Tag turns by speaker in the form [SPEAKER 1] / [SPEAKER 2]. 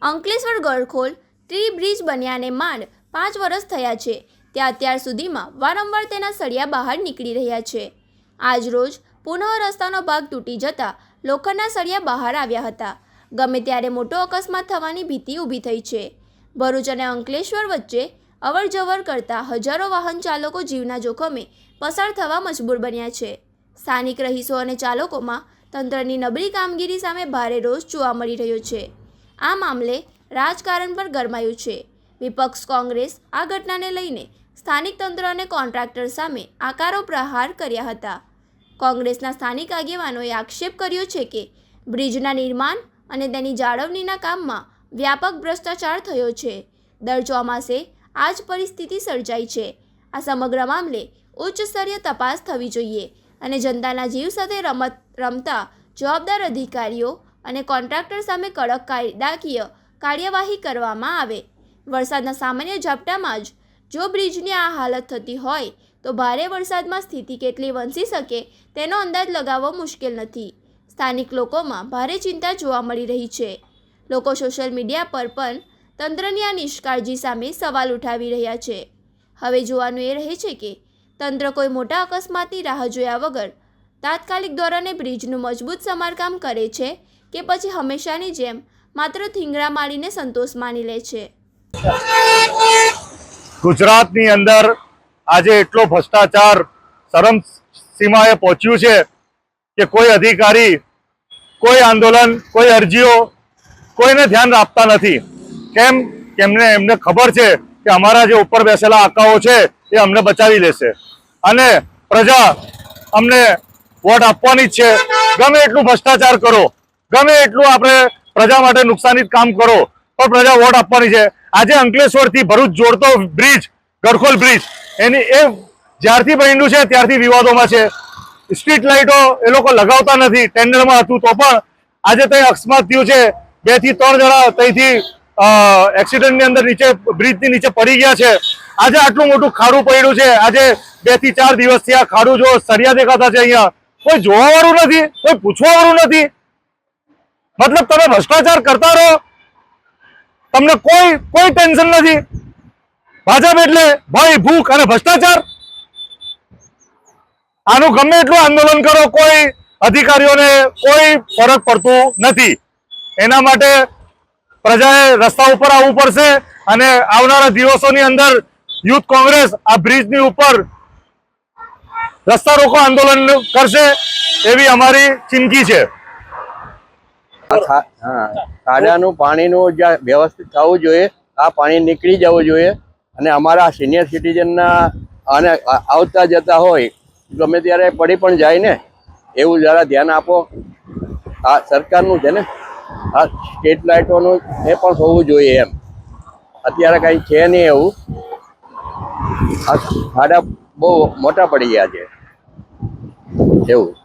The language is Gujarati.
[SPEAKER 1] અંકલેશ્વર ગળખોલ ટ્રી બ્રિજ બન્યાને માંડ 5 વર્ષ થયા છે, ત્યાં અત્યાર સુધીમાં વારંવાર તેના સળિયા બહાર નીકળી રહ્યા છે। આજરોજ પુનઃ રસ્તાનો ભાગ તૂટી જતા લોખંડના સળિયા બહાર આવ્યા હતા। ગમે ત્યારે મોટો અકસ્માત થવાની ભીતિ ઊભી થઈ છે। ભરૂચ અને અંકલેશ્વર વચ્ચે અવરજવર કરતા હજારો વાહન ચાલકો જીવના જોખમે પસાર થવા મજબૂર બન્યા છે। સ્થાનિક રહીશો અને ચાલકોમાં તંત્રની નબળી કામગીરી સામે ભારે રોષ જોવા મળી રહ્યો છે। આ મામલે રાજકારણ પર ગરમાયું છે। વિપક્ષ કોંગ્રેસ આ ઘટનાને લઈને સ્થાનિક તંત્ર અને કોન્ટ્રાક્ટર સામે આકરો પ્રહાર કર્યા હતા। કોંગ્રેસના સ્થાનિક આગેવાનોએ આક્ષેપ કર્યો છે કે બ્રિજના નિર્માણ અને તેની જાળવણીના કામમાં વ્યાપક ભ્રષ્ટાચાર થયો છે। દર ચોમાસે આ જ પરિસ્થિતિ સર્જાય છે। આ સમગ્ર મામલે ઉચ્ચ સ્તરીય તપાસ થવી જોઈએ અને જનતાના જીવ સાથે રમતા જવાબદાર અધિકારીઓ અને કોન્ટ્રાક્ટર સામે કડક કાયદાકીય કાર્યવાહી કરવામાં આવે। વરસાદના સામાન્ય ઝાપટામાં જ જો બ્રિજની આ હાલત થતી હોય તો ભારે વરસાદમાં સ્થિતિ કેટલી વંસી શકે તેનો અંદાજ લગાવવો મુશ્કેલ નથી। સ્થાનિક લોકોમાં ભારે ચિંતા જોવા મળી રહી છે। લોકો સોશિયલ મીડિયા પર પણ તંત્રની આ નિષ્કાળજી સામે સવાલ ઉઠાવી રહ્યા છે। હવે જોવાનું એ રહે છે કે તંત્ર કોઈ મોટા અકસ્માતની રાહ જોયા વગર તાત્કાલિક ધોરણે બ્રિજનું મજબૂત સમારકામ કરે છે કે પછી હંમેશાની જેમ માત્ર થીંગડા મારીને સંતોષ માની લે છે।
[SPEAKER 2] ગુજરાતની અંદર આજે એટલો ભ્રષ્ટાચાર ચરમ સીમાએ પહોંચ્યું છે કે કોઈ અધિકારી, કોઈ આંદોલન, કોઈ અરજીઓ કોઈને ધ્યાન આપતા નથી। કેમ? એમને ખબર છે કે અમારા જે ઉપર બેસેલા આકાઓ છે એ અમને બચાવી લેશે અને પ્રજા અમને વોટ આપવાની જ છે। ગમે એટલું ભ્રષ્ટાચાર કરો, ગમે એટલું આપણે પ્રજા માટે નુકસાની કામ કરો, પણ પ્રજા વોટ આપવાની છે। આજે અંકલેશ્વરથી ભરૂચ જોડતો બ્રિજ, ગળખોલ બ્રિજ, એ જ્યારથી બન્યું છે ત્યારથી વિવાદોમાં છે। સ્ટ્રીટ લાઇટો એ લોકો લગાવતા નથી, ટેન્ડરમાં હતું તો પણ આજે ત્યાં અકસ્માત થયું છે। 2 થી 3 જણા ત્યાંથી એક્સિડન્ટની અંદર નીચે બ્રિજની નીચે પડી ગયા છે। આજે આટલું મોટું ખાડું પડ્યું છે। આજે 2 થી 4 દિવસથી આ ખાડું જો સરિયા દેખાતા છે, અહીંયા કોઈ જોવા વાળું નથી, કોઈ પૂછવા વાળું નથી। મતલબ તમે ભ્રષ્ટાચાર કરતા રહો, તમને કોઈ ટેન્શન નથી। ભાજપ એટલે ભય, ભૂખ અને ભ્રષ્ટાચાર। આનું ગમે એટલું આંદોલન કરો, કોઈ અધિકારીઓને કોઈ ફરક પડતું નથી। એના માટે પ્રજાએ રસ્તા ઉપર આવવું પડશે અને આવનારા દિવસોની અંદર યુથ કોંગ્રેસ આ બ્રિજની ઉપર રસ્તા રોકો આંદોલન કરશે એવી અમારી ચીમકી છે।
[SPEAKER 3] ખાડાનું પાણીનું જ્યાં વ્યવસ્થિત થવું જોઈએ, આ પાણી નીકળી જવું જોઈએ અને અમારા સિનિયર સિટીઝનના અને આવતા જતા હોય ગમે ત્યારે પડી પણ જાય ને, એવું જરા ધ્યાન આપો। આ સરકારનું છે ને, આ સ્ટ્રીટ લાઇટોનું એ પણ હોવું જોઈએ એમ। અત્યારે કંઈ છે નહીં એવું। આ ખાડા બહુ મોટા પડી ગયા છે એવું।